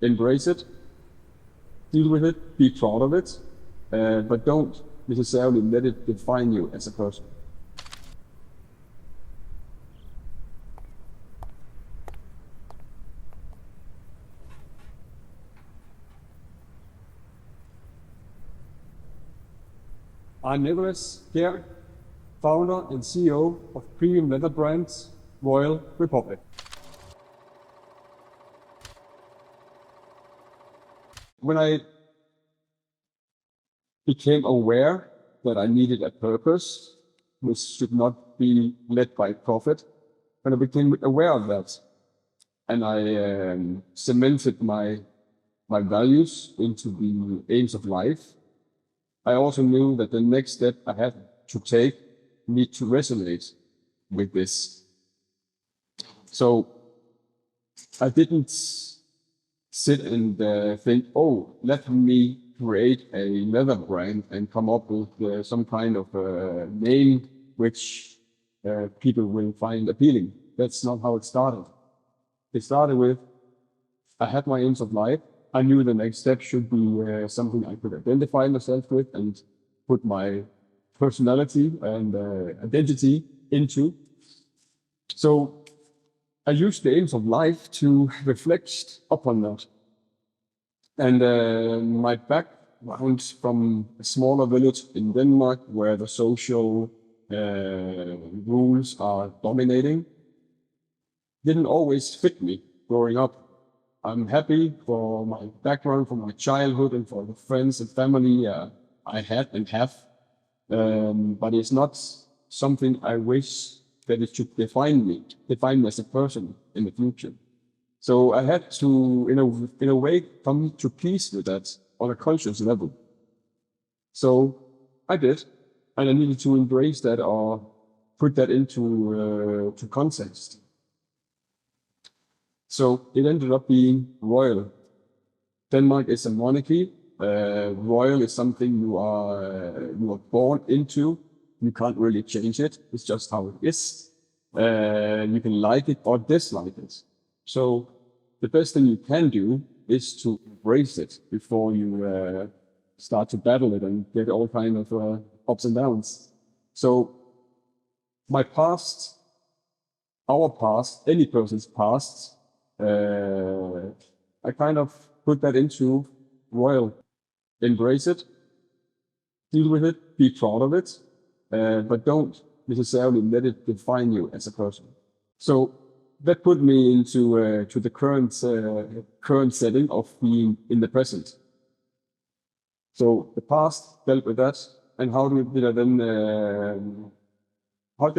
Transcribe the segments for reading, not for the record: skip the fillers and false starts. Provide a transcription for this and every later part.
embrace it, deal with it, be proud of it, but don't necessarily let it define you as a person. I'm Nicolas Kjaer, founder and CEO of premium leather brands Royal RepubliQ. When I became aware that I needed a purpose, which should not be led by profit, when I became aware of that, and I cemented my values into the aims of life, I also knew that the next step I had to take need to resonate with this. So I didn't sit and think, oh, let me create a leather brand and come up with some kind of name which people will find appealing. That's not how it started. It started with, I had my aims of life. I knew the next step should be something I could identify myself with and put my personality and identity into. So I used the aims of life to reflect upon that. And my background from a smaller village in Denmark where the social rules are dominating didn't always fit me growing up. I'm happy for my background, for my childhood, and for the friends and family I had and have. But it's not something I wish that it should define me as a person in the future. So I had to, in a way, come to peace with that on a conscious level. So I did, and I needed to embrace that or put that into to context. So it ended up being royal. Denmark is a monarchy. Royal is something you are born into. You can't really change it. It's just how it is. You can like it or dislike it. So the best thing you can do is to embrace it before you start to battle it and get all kind of ups and downs. So my past, our past, any person's past, I kind of put that into royal. Embrace it, deal with it, be proud of it, but don't necessarily let it define you as a person. So that put me into to the current setting of being in the present. So the past dealt with that, and how did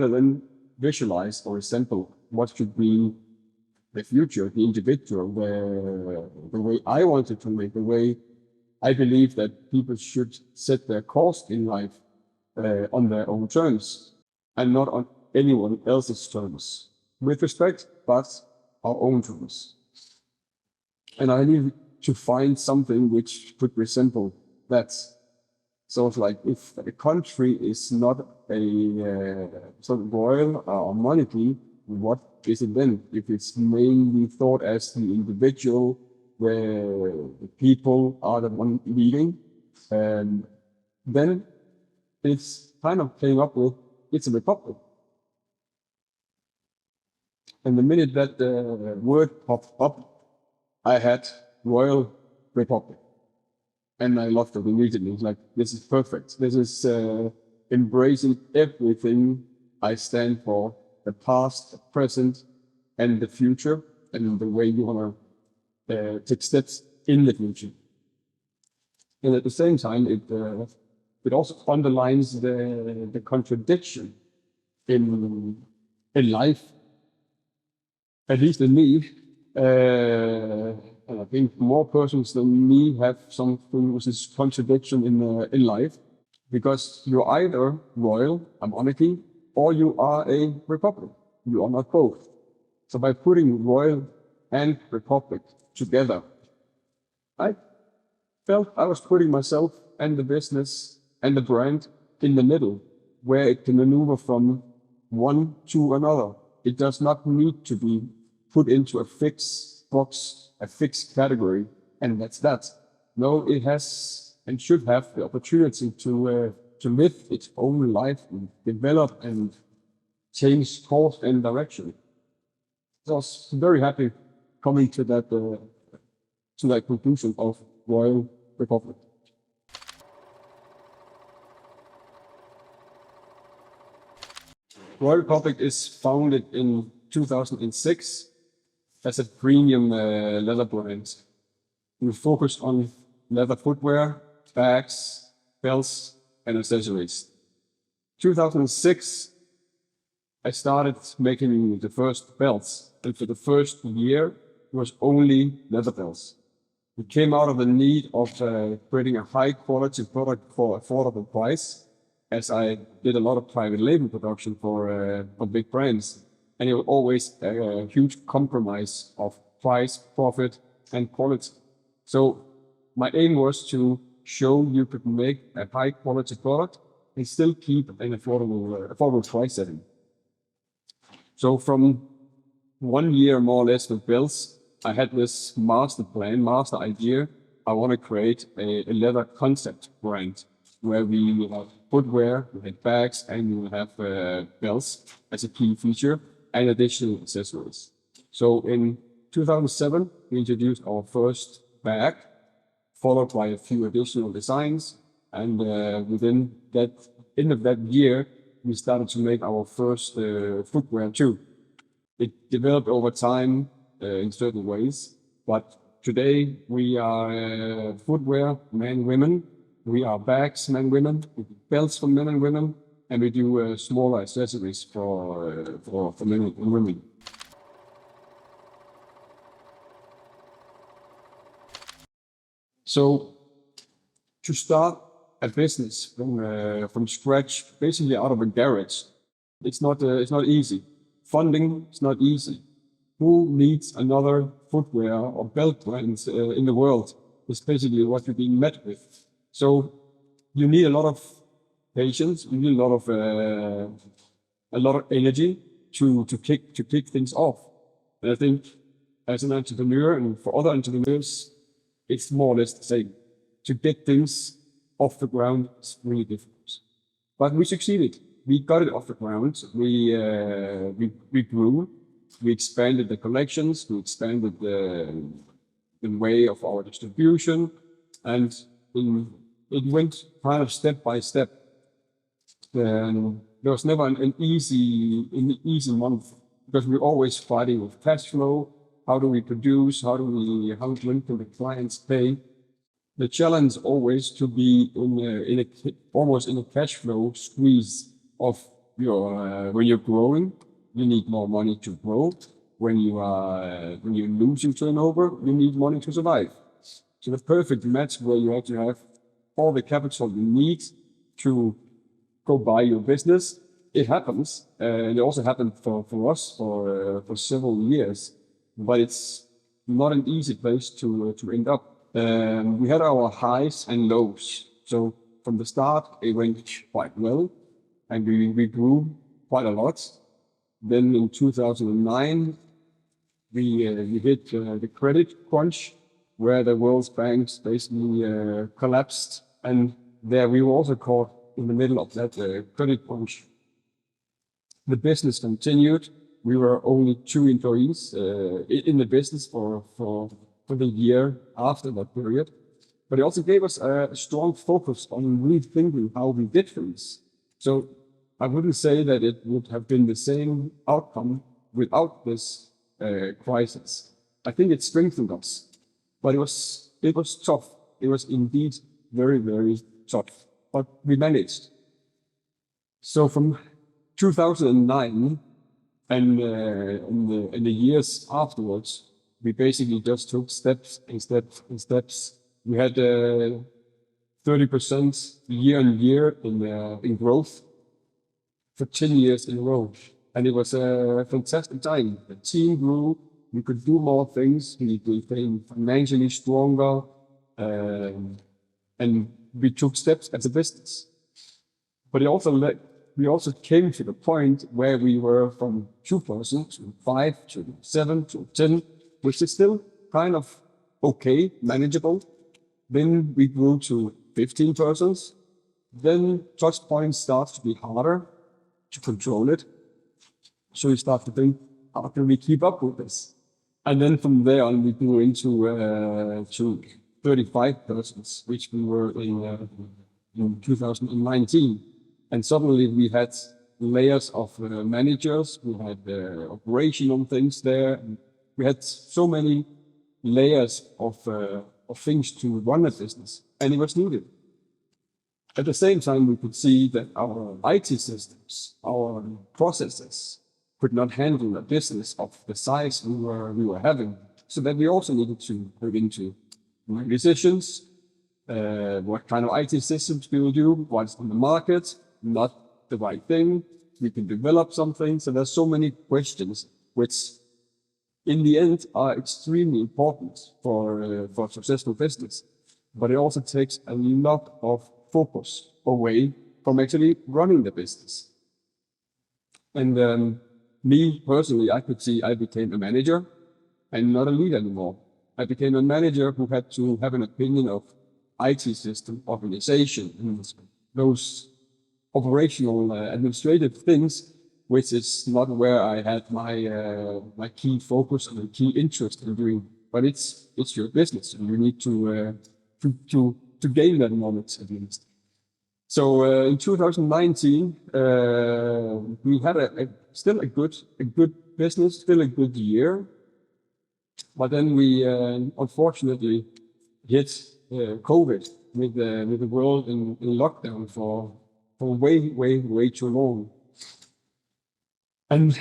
I then visualize or resemble what should be the future, the individual, the way I wanted to make, the way I believe that people should set their course in life on their own terms and not on anyone else's terms. With respect, but our own terms. And I needed to find something which could resemble that. So it's like, if a country is not a sort of royal or monarchy, what is it then? If it's mainly thought as the individual, where the people are the one leading, then it's kind of playing up with, it's a republic. And the minute that word popped up, I had Royal RepubliQ. And I loved it immediately. It's like, this is perfect. This is embracing everything I stand for, the past, the present, and the future, and the way you want to take steps in the future. And at the same time, it also underlines the contradiction in life, at least in me. And I think more persons than me have something which is contradiction in life, because you're either royal, a monarchy, or you are a republic. You are not both. So by putting royal and republic together, I felt I was putting myself and the business and the brand in the middle, where it can maneuver from one to another. It does not need to be put into a fixed box, a fixed category, and that's that. No, it has and should have the opportunity to live its own life and develop and change course and direction. So I was very happy coming to that conclusion of Royal Republic. Royal Republic is founded in 2006 as a premium leather brand. We focus on leather footwear, bags, belts, and accessories. 2006, I started making the first belts, and for the first year, it was only leather belts. We came out of the need of creating a high quality product for affordable price, as I did a lot of private label production for big brands. And it was always a huge compromise of price, profit, and quality. So my aim was to show you could make a high quality product and still keep an affordable price setting. So from 1 year more or less with belts, I had this master idea. I want to create a leather concept brand where we will have footwear, we have bags, and we will have belts as a key feature and additional accessories. So in 2007, we introduced our first bag, followed by a few additional designs. And within that end of that year, we started to make our first footwear too. It developed over time in certain ways, but today we are footwear, men, women. We are bags, men, women, belts for men and women, and we do smaller accessories for men and women. So to start a business from scratch, basically out of a garage, it's not easy. Funding is not easy. Who needs another footwear or belt brand in the world? Is basically what you're being met with. So you need a lot of patience. You need a lot of energy to kick things off. And I think as an entrepreneur and for other entrepreneurs, it's more or less the same. To get things off the ground is really difficult. But we succeeded. We got it off the ground. We grew. We expanded the collections. We expanded the way of our distribution, and it went kind of step by step. There was never an easy month because we're always fighting with cash flow. How do we produce? When can the clients pay? The challenge always to be almost in a cash flow squeeze of when you're growing, you need more money to grow. When you're losing turnover, you need money to survive. So the perfect match where you have to have all the capital you need to go buy your business. It happens, and it also happened for us for several years, but it's not an easy place to end up. We had our highs and lows. So from the start, it went quite well, and we grew quite a lot. Then in 2009, we hit the credit crunch, where the world's banks basically collapsed, and there we were also caught in the middle of that credit crunch. The business continued. We were only 2 employees in the business for the year after that period, but it also gave us a strong focus on rethinking how we did things. So I wouldn't say that it would have been the same outcome without this crisis. I think it strengthened us, but it was tough. It was indeed very, very tough, but we managed. So from 2009 and in the years afterwards, we basically just took steps and steps and steps. We had 30% year on year in growth for 10 years in a row. And it was a fantastic time. The team grew, we could do more things, we became financially stronger, and we took steps as a business. But we also came to the point where we were from 2 persons to 5 to 7 to 10. which is still kind of okay, manageable. Then we grew to 15 persons. Then touch points starts to be harder to control it. So you start to think, how can we keep up with this? And then from there on, we grew into to 35 persons, which we were in 2019. And suddenly we had layers of managers, we had operational things there. We had so many layers of things to run a business, and it was needed. At the same time, we could see that our IT systems, our processes, could not handle a business of the size we were having. So that we also needed to look into decisions, what kind of IT systems we will do, what's on the market, not the right thing. We can develop something. So there's so many questions which in the end are extremely important for successful business. But it also takes a lot of focus away from actually running the business. And me personally, I could see I became a manager and not a lead anymore. I became a manager who had to have an opinion of IT system, organization, and those operational administrative things, which is not where I had my key focus and key interest in doing. But it's your business, and you need to gain that knowledge at least. So in 2019, we had still a good business, still a good year. But then we unfortunately hit COVID with the world in lockdown for way too long. And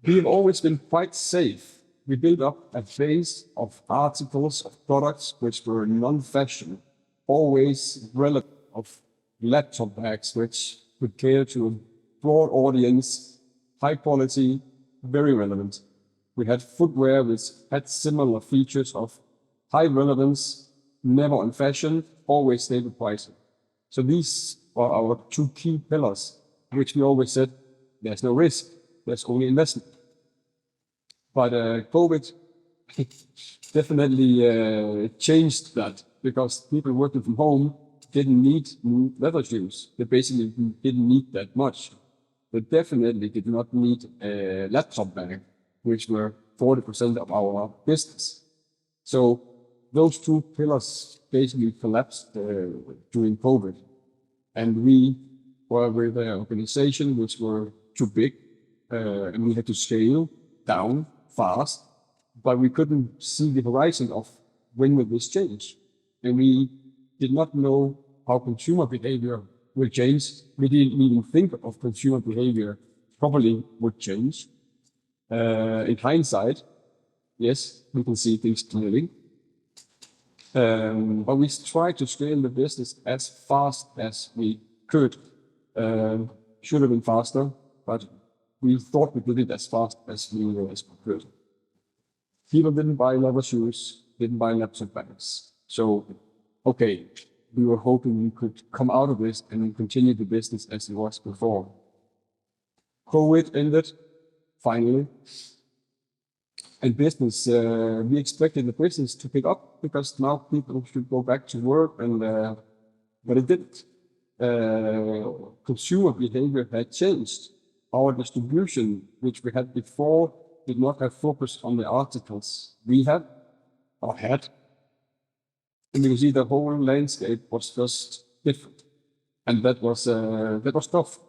we've always been quite safe. We built up a base of articles, of products which were non-fashion, always relevant, of laptop bags which could cater to a broad audience, high quality, very relevant. We had footwear which had similar features of high relevance, never on fashion, always stable pricing. So these are our two key pillars, which we always said, there's no risk, there's only investment. But COVID definitely changed that, because people working from home didn't need new leather shoes. They basically didn't need that much. They definitely did not need a laptop bag, which were 40% of our business. So those two pillars basically collapsed during COVID. And we were with an organization which were too big, and we had to scale down fast, but we couldn't see the horizon of when will this change. And we did not know how consumer behavior will change. We didn't even think of consumer behavior probably would change. In hindsight, yes, we can see things clearly. But we tried to scale the business as fast as we could. Should have been faster, but we thought we did it as fast as we could. People didn't buy leather shoes, didn't buy laptop bags. So, okay, we were hoping we could come out of this and continue the business as it was before. COVID ended, finally. And business, we expected the business to pick up because now people should go back to work, but it didn't. Consumer behavior had changed. Our distribution, which we had before, did not have focus on the articles we had or had. And you can see the whole landscape was just different. And that was tough.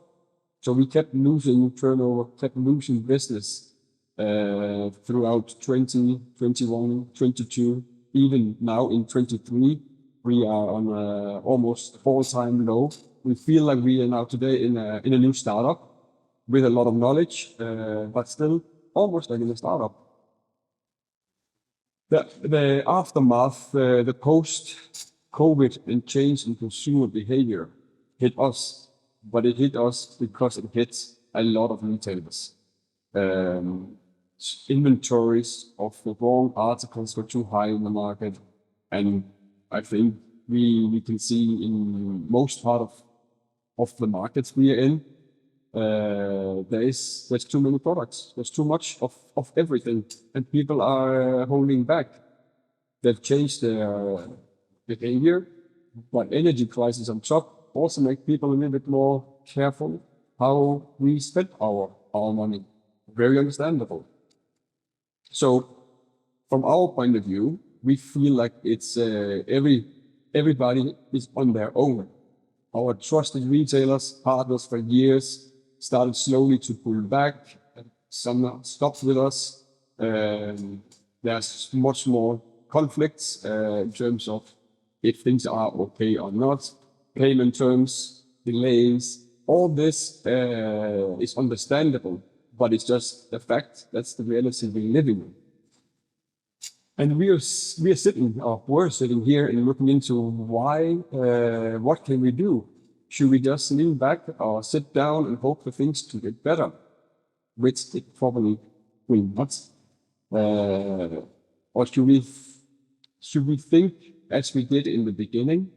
So we kept losing turnover, kept losing business throughout 20, 21, 22, even now in 23. We are on almost all-time low. We feel like we are now today in a new startup with a lot of knowledge, but still almost like in a startup. The aftermath, the post-COVID and change in consumer behavior hit us, but it hit us because it hit a lot of retailers. Inventories of the wrong articles were too high in the market, and I think we can see in most part of the markets we are in, there's too many products. There's too much of everything, and people are holding back. They've changed their behavior, but energy crisis on top also make people a little bit more careful how we spend our money. Very understandable. So from our point of view, we feel like it's everybody is on their own. Our trusted retailers, partners for years, started slowly to pull back. Some stopped with us. There's much more conflicts in terms of if things are okay or not, payment terms, delays. All this is understandable, but it's just the fact. That's the reality we're living in. And we're sitting here and looking into what can we do? Should we just lean back or sit down and hope for things to get better? Which it probably will not. Or should we think, as we did in the beginning,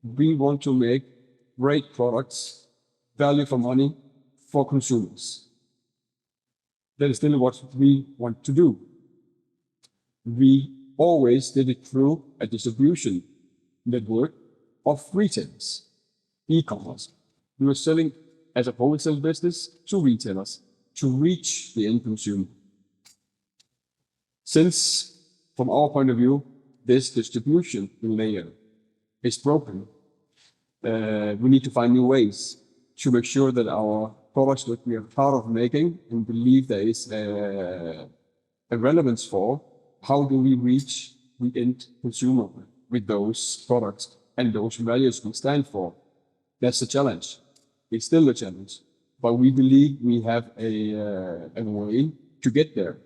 we want to make great products, value for money for consumers. That is still what we want to do. We always did it through a distribution network of retailers, e-commerce. We were selling as a wholesale business to retailers to reach the end consumer. Since, from our point of view, this distribution layer is broken, we need to find new ways to make sure that our products that we are proud of making and believe there is a relevance for, how do we reach the end consumer with those products and those values we stand for? That's the challenge. It's still a challenge, but we believe we have a way to get there.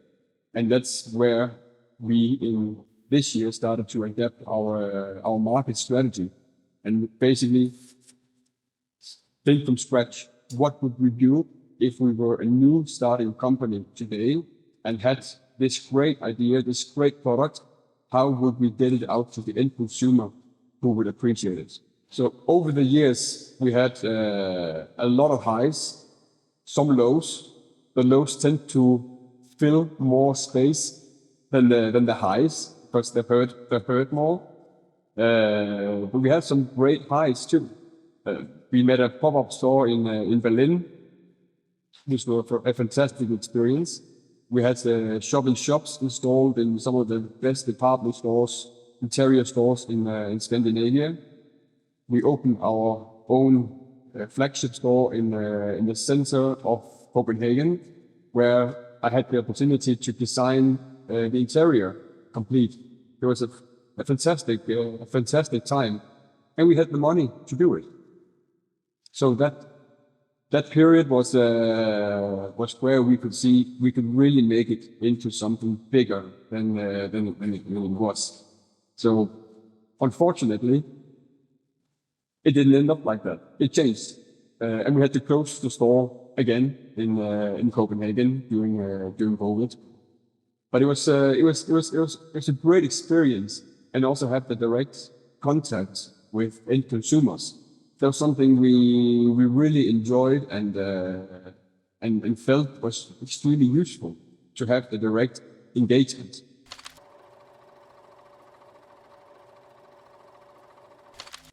And that's where we in this year started to adapt our market strategy and basically think from scratch. What would we do if we were a new starting company today and had this great idea, this great product? How would we get it out to the end consumer who would appreciate it? So over the years, we had a lot of highs, some lows. The lows tend to fill more space than the highs because they hurt more. But we had some great highs too. We made a pop-up store in Berlin, which was a fantastic experience. We had shop-in-shops installed in some of the best department stores, interior stores in Scandinavia. We opened our own flagship store in the center of Copenhagen, where I had the opportunity to design the interior complete. It was a fantastic time, and we had the money to do it. So that period was where we could see we could really make it into something bigger than it was. So unfortunately, it didn't end up like that. It changed, and we had to close the store again in Copenhagen during COVID. But it was a great experience, and also have the direct contact with end consumers. That was something we really enjoyed and felt was extremely useful to have the direct engagement.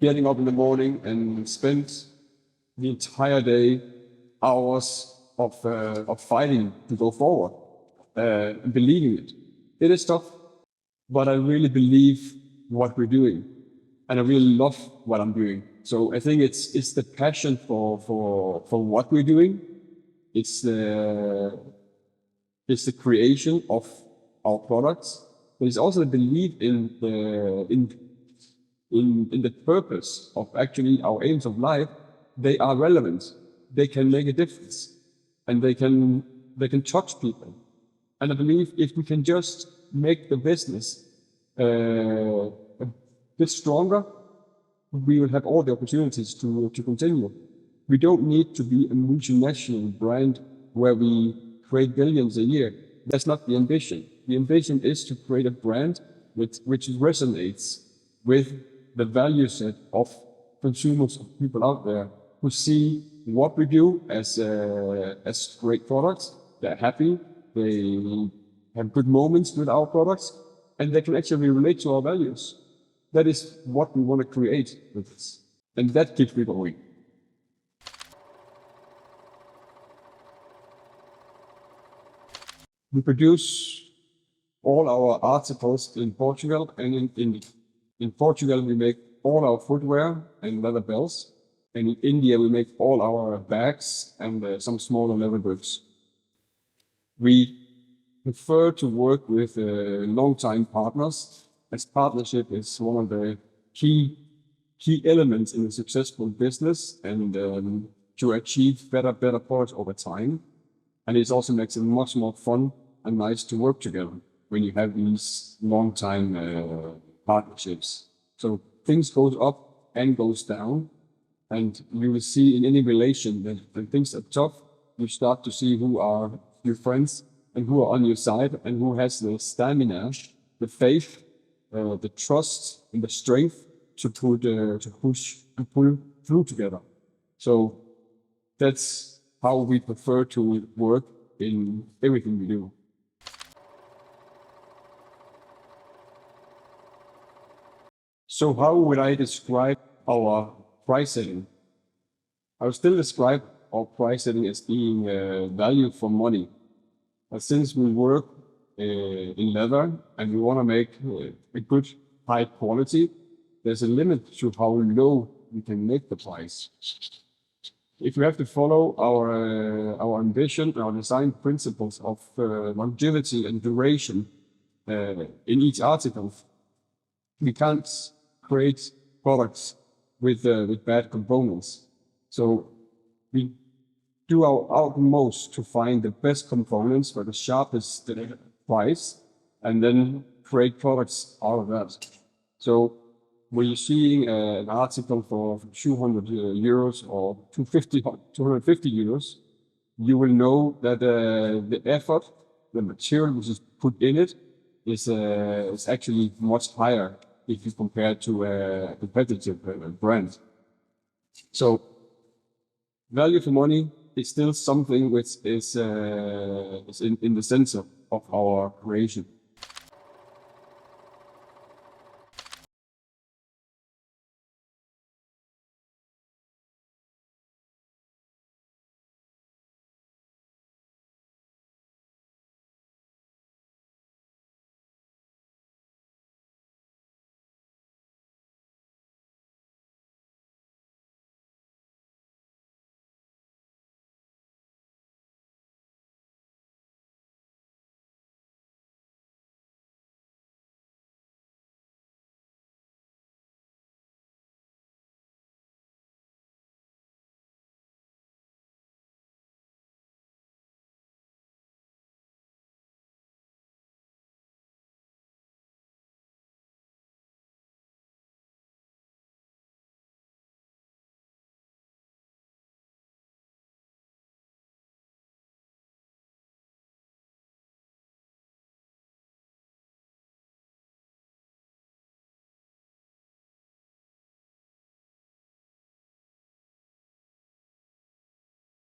Getting up in the morning and spend the entire day, hours of fighting to go forward, believing it. It is tough, but I really believe what we're doing, and I really love what I'm doing. So I think it's the passion for what we're doing. It's the creation of our products, but it's also the belief in the purpose of actually our aims of life. They are relevant. They can make a difference, and they can touch people. And I believe if we can just make the business a bit stronger, we will have all the opportunities to continue. We don't need to be a multinational brand where we create billions a year. That's not the ambition. The ambition is to create a brand which resonates with the value set of consumers, of people out there, who see what we do as great products. They're happy, they have good moments with our products, and they can actually relate to our values. That is what we want to create with this. And that keeps me going. We produce all our articles in Portugal, and in Portugal we make all our footwear and leather belts. And in India we make all our bags and some smaller leather goods. We prefer to work with long-time partners, as partnership is one of the key elements in a successful business, and to achieve better products over time. And it also makes it much more fun and nice to work together when you have these long-time partnerships. So things goes up and goes down, and you will see in any relation that when things are tough, you start to see who are your friends and who are on your side and who has the stamina, the faith, the trust, and the strength to push and pull through together. So that's how we prefer to work in everything we do. So how would I describe our price setting? I would still describe our price setting as being value for money. But since we work in leather and we want to make a good high quality, there's a limit to how low we can make the price. If we have to follow our ambition, our design principles of longevity and duration in each article, we can't create products with bad components. So we do our utmost to find the best components for the sharpest price, and then create products out of that. So when you're seeing an article for 200 euros or 250 euros, you will know that the effort, the material which is put in it, is actually much higher if you compare to a competitive brand. So value for money is still something which is in the center of our creation.